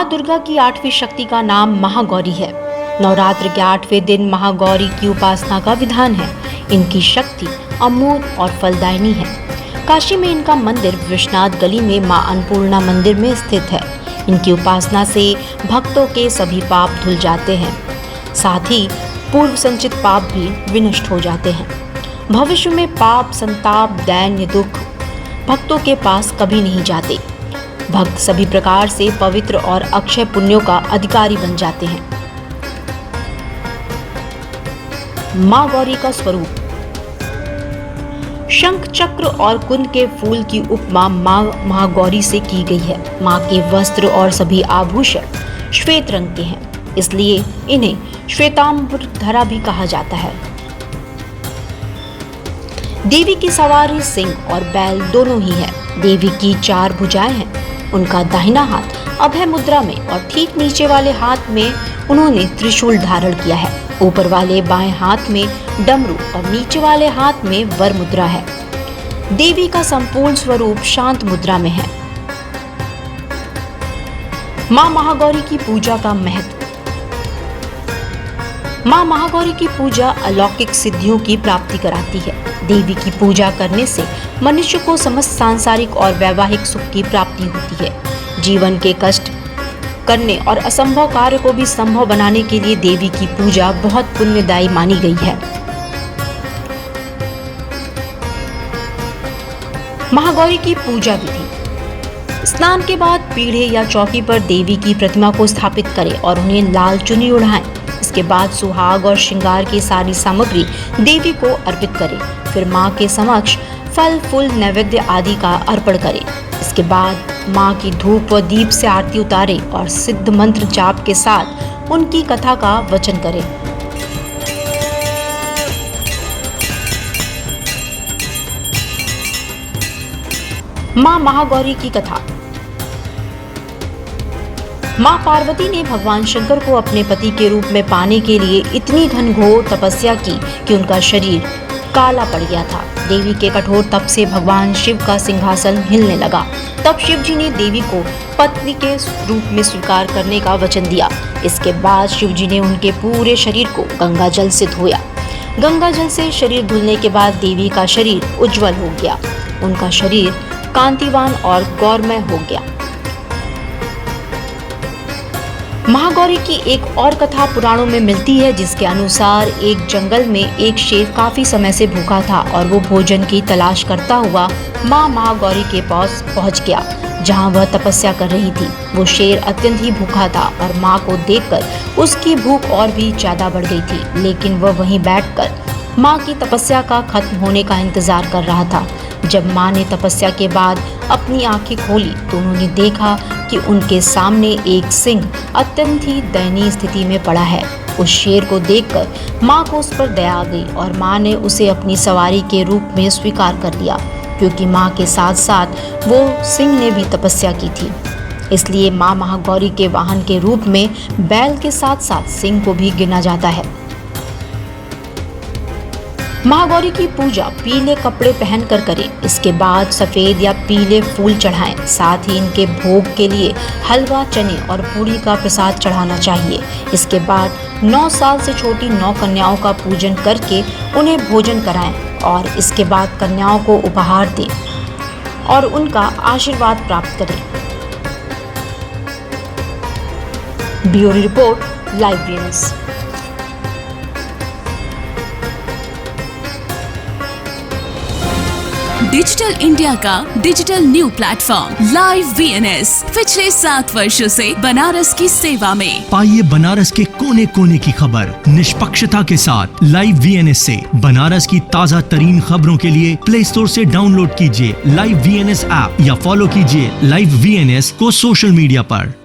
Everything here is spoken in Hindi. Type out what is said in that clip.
माँ दुर्गा की 8वीं शक्ति का नाम महागौरी है। नवरात्र के 8वें दिन महागौरी की उपासना का विधान है। इनकी शक्ति अमोघ और फलदायिनी है। काशी में इनका मंदिर विश्वनाथ गली में माँ अन्नपूर्णा मंदिर में स्थित है। इनकी उपासना से भक्तों के सभी पाप धुल जाते हैं, साथ ही पूर्व संचित पाप भी विनष्ट हो जाते हैं। भविष्य में पाप, संताप, दैन्य, दुख भक्तों के पास कभी नहीं जाते। भक्त सभी प्रकार से पवित्र और अक्षय पुण्यों का अधिकारी बन जाते हैं। माँ गौरी का स्वरूप। शंख, चक्र और कुंद के फूल की उपमा माँ महागौरी से की गई है। माँ के वस्त्र और सभी आभूषण श्वेत रंग के हैं, इसलिए इन्हें श्वेतांबरधरा भी कहा जाता है। देवी की सवारी सिंह और बैल दोनों ही है। देवी की 4 भुजाएं हैं। उनका दाहिना हाथ अभय मुद्रा में और ठीक नीचे वाले हाथ में उन्होंने त्रिशूल धारण किया है। ऊपर वाले बाएं हाथ में डमरू और नीचे वाले हाथ में वर मुद्रा है। देवी का संपूर्ण स्वरूप शांत मुद्रा में है। मां महागौरी की पूजा का महत्व। मां महागौरी की पूजा अलौकिक सिद्धियों की प्राप्ति कराती है। देवी की पूजा करने से मनुष्य को समस्त सांसारिक और वैवाहिक सुख की प्राप्ति होती है। जीवन के कष्ट करने और असंभव कार्य को भी संभव बनाने के लिए देवी की पूजा बहुत पुण्यदायी मानी गई है। महागौरी की पूजा विधि। स्नान के बाद पीढ़े या चौकी पर देवी की प्रतिमा को स्थापित करें और उन्हें लाल चुन्नी ओढ़ाएं। इसके बाद सुहाग और श्रृंगार की सारी सामग्री देवी को अर्पित करें। फिर माँ के समक्ष फल, फूल, नैवेद्य आदि का अर्पण करें। इसके बाद माँ की धूप व दीप से आरती उतारें और सिद्ध मंत्र जाप के साथ उनकी कथा का वचन करें। माँ महागौरी की कथा। माँ पार्वती ने भगवान शंकर को अपने पति के रूप में पाने के लिए इतनी घनघोर तपस्या की कि उनका शरीर काला पड़ गया था। देवी के कठोर तप से भगवान शिव का सिंहासन हिलने लगा। तब शिव जी ने देवी को पत्नी के रूप में स्वीकार करने का वचन दिया। इसके बाद शिव जी ने उनके पूरे शरीर को गंगा जल से धोया। गंगा जल से शरीर धुलने के बाद देवी का शरीर उज्जवल हो गया। उनका शरीर कांतिवान और गौरमय हो गया। महागौरी की एक और कथा पुराणों में मिलती है, जिसके अनुसार एक जंगल में एक शेर काफी समय से भूखा था और वो भोजन की तलाश करता हुआ माँ महागौरी के पास पहुंच गया, जहां वह तपस्या कर रही थी। वो शेर अत्यंत ही भूखा था और माँ को देखकर उसकी भूख और भी ज्यादा बढ़ गई थी, लेकिन वह वहीं बैठकर माँ की तपस्या का खत्म होने का इंतजार कर रहा था। जब माँ ने तपस्या के बाद अपनी आंखें खोली तो उन्होंने देखा कि उनके सामने एक सिंह अत्यंत ही दयनीय स्थिति में पड़ा है। उस शेर को देखकर माँ को उस पर दया आ गई और माँ ने उसे अपनी सवारी के रूप में स्वीकार कर लिया, क्योंकि माँ के साथ साथ वो सिंह ने भी तपस्या की थी। इसलिए माँ महागौरी के वाहन के रूप में बैल के साथ साथ सिंह को भी गिना जाता है। महागौरी की पूजा पीले कपड़े पहनकर करें। इसके बाद सफेद या पीले फूल चढ़ाएं। साथ ही इनके भोग के लिए हलवा, चने और पूरी का प्रसाद चढ़ाना चाहिए। इसके बाद 9 साल से छोटी 9 कन्याओं का पूजन करके उन्हें भोजन कराएं और इसके बाद कन्याओं को उपहार दें और उनका आशीर्वाद प्राप्त करें। Bureau report, Live VNS. Digital India का digital new platform Live VNS पिछले 7 वर्षों से बनारस की सेवा में। पाइए बनारस के कोने कोने की खबर निष्पक्षता के साथ। लाइव वीएनएस से बनारस की ताज़ा तरीन खबरों के लिए प्ले स्टोर से डाउनलोड कीजिए लाइव वीएनएस ऐप या फॉलो कीजिए लाइव वीएनएस को सोशल मीडिया पर।